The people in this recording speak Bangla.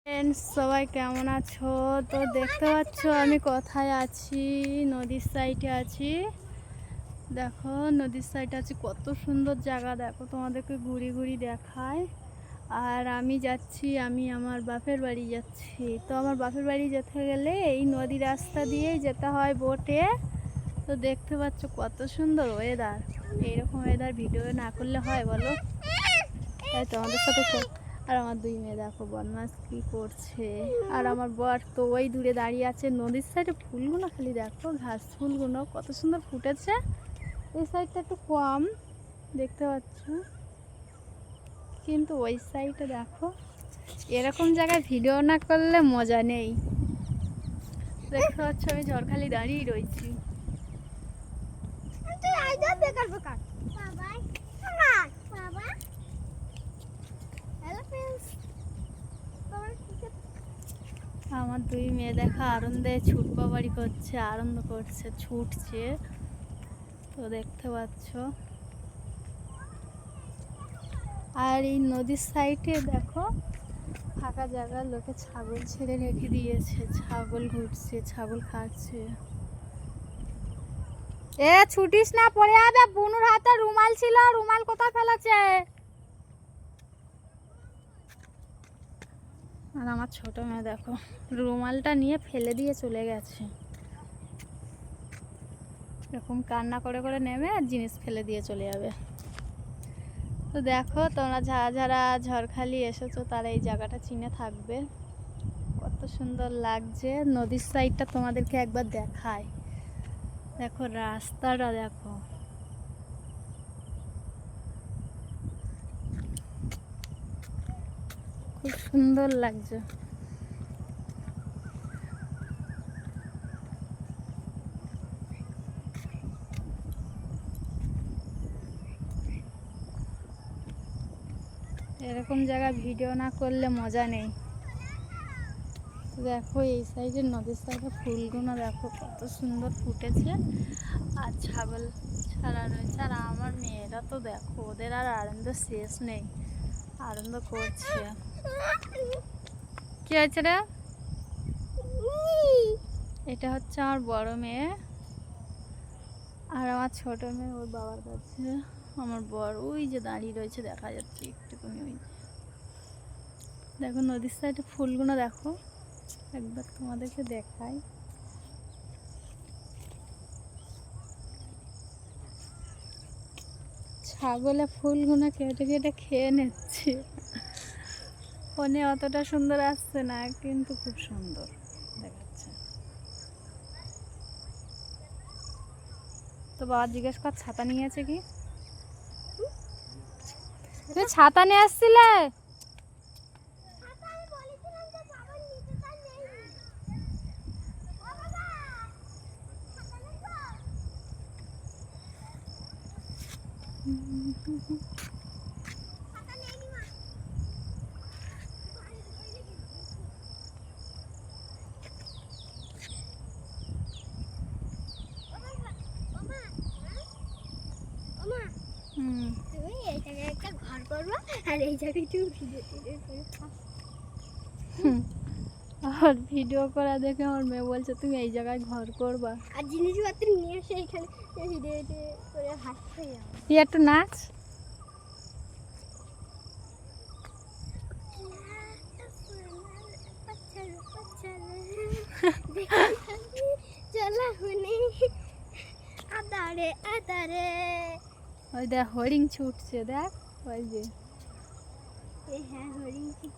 ফ্রেন্ডস, সবাই কেমন আছো? তো দেখতে পাচ্ছ আমি কোথায় আছি? নদীর সাইডে আছি। দেখো নদীর সাইডে আছি, কত সুন্দর জায়গা। দেখো তোমাদেরকে ঘুরি ঘুরি দেখায়। আর আমি যাচ্ছি, আমি আমার বাপের বাড়ি যাচ্ছি। তো আমার বাপের বাড়ি যেতে গেলে এই নদী রাস্তা দিয়েই যেতে হয় বোটে। তো দেখতে পাচ্ছ কত সুন্দর ওয়েদার। এইরকম ওয়েদার ভিডিও না করলে হয় বলো? তাই তোমাদের সাথে আর আমার দুই মেয়ে দেখো বদমাস কি করছে। আর আমার বর তো ওই দূরে দাঁড়িয়ে আছে। নদীর সাইডে ফুলগুলো খালি দেখো, ঘাস ফুলগুলো কত সুন্দর ফুটেছে। এই সাইডটা একটু কম দেখতে পাচ্ছ, কিন্তু ওই সাইডে দেখো। এরকম জায়গায় ভিডিও না করলে মজা নেই। দেখতে পাচ্ছ আমি ঝড়খালি দাঁড়িয়ে রয়েছি। আমার দুই মেয়ে দেখা আনন্দে ছুটপাবাড়ি করছে, আনন্দ করছে, ছুটছে। তো দেখতে পাচ্ছ। আর এই নদীর সাইডে দেখো ফাঁকা জায়গা, লোকে ছাগল ছেড়ে রেখে দিয়েছে। ছাগল ঘুরছে, ছাগল খাচ্ছে। এ ছুটিস না, পড়ে যাবে। বুনুর হাতে রুমাল ছিল, রুমাল কোথায় ফেলেছে? আর আমার ছোট মেয়ে দেখো রুমালটা নিয়ে ফেলে দিয়ে চলে গেছে। এরকম কান্না করে করে নেমে আর জিনিস ফেলে দিয়ে চলে যাবে। তো দেখো তোমরা যারা যারা ঝড়খালি এসেছো তারা এই জায়গাটা চিনে থাকবে। কত সুন্দর লাগছে নদীর সাইডটা, তোমাদেরকে একবার দেখায়। দেখো রাস্তাটা দেখো, খুব সুন্দর লাগছে। এরকম জায়গায় ভিডিও না করলে মজা নেই। দেখো এই সাইডের নদীর সাইডে ফুলগুলো দেখো কত সুন্দর ফুটেছে। আর ছাগল ছাড়া রয়েছে। আর আমার মেয়েরা তো দেখো, ওদের আর আনন্দ শেষ নেই, আনন্দ করছে। কি হয়েছে রে? এটা হচ্ছে আমার বড় মেয়ে, আর আমার ছোট মেয়ে ওর বাবার কাছে। আমার বড় ওই যে দাঁড়িয়ে রয়েছে, দেখা যাচ্ছে একটুখানি। ওই দেখো নদীর সাইডে ফুলগুলো দেখো, একবার তোমাদেরকে দেখাই। ছাগলে ফুলগুলো কেটে কেটে খেয়ে নিচ্ছে। ফোনে অতটা সুন্দর আসছে না, কিন্তু খুব সুন্দর দেখাচ্ছে। তো বাবা জিজ্ঞেস কর ছাতা নিয়েছে কি? তুমি ছাতা নিয়ে আসছিলে? তুমি এই জায়গায় একটা ঘর করবা আর এই জায়গায় তুমি আর ভিডিও করা দেখে আমার মেয়ে বলছে তুমি এই জায়গায় ঘর করবা আর জিনিসপত্র নিয়ে এসে এখানে ভিডিও করে হাসতে যাও। তুই একটু নাচ। চলা হুনি আদারে আদারে। ওই দেখ হরিণ ছুটছে, দেখ ওই যে। হ্যাঁ হরিণ ঠিক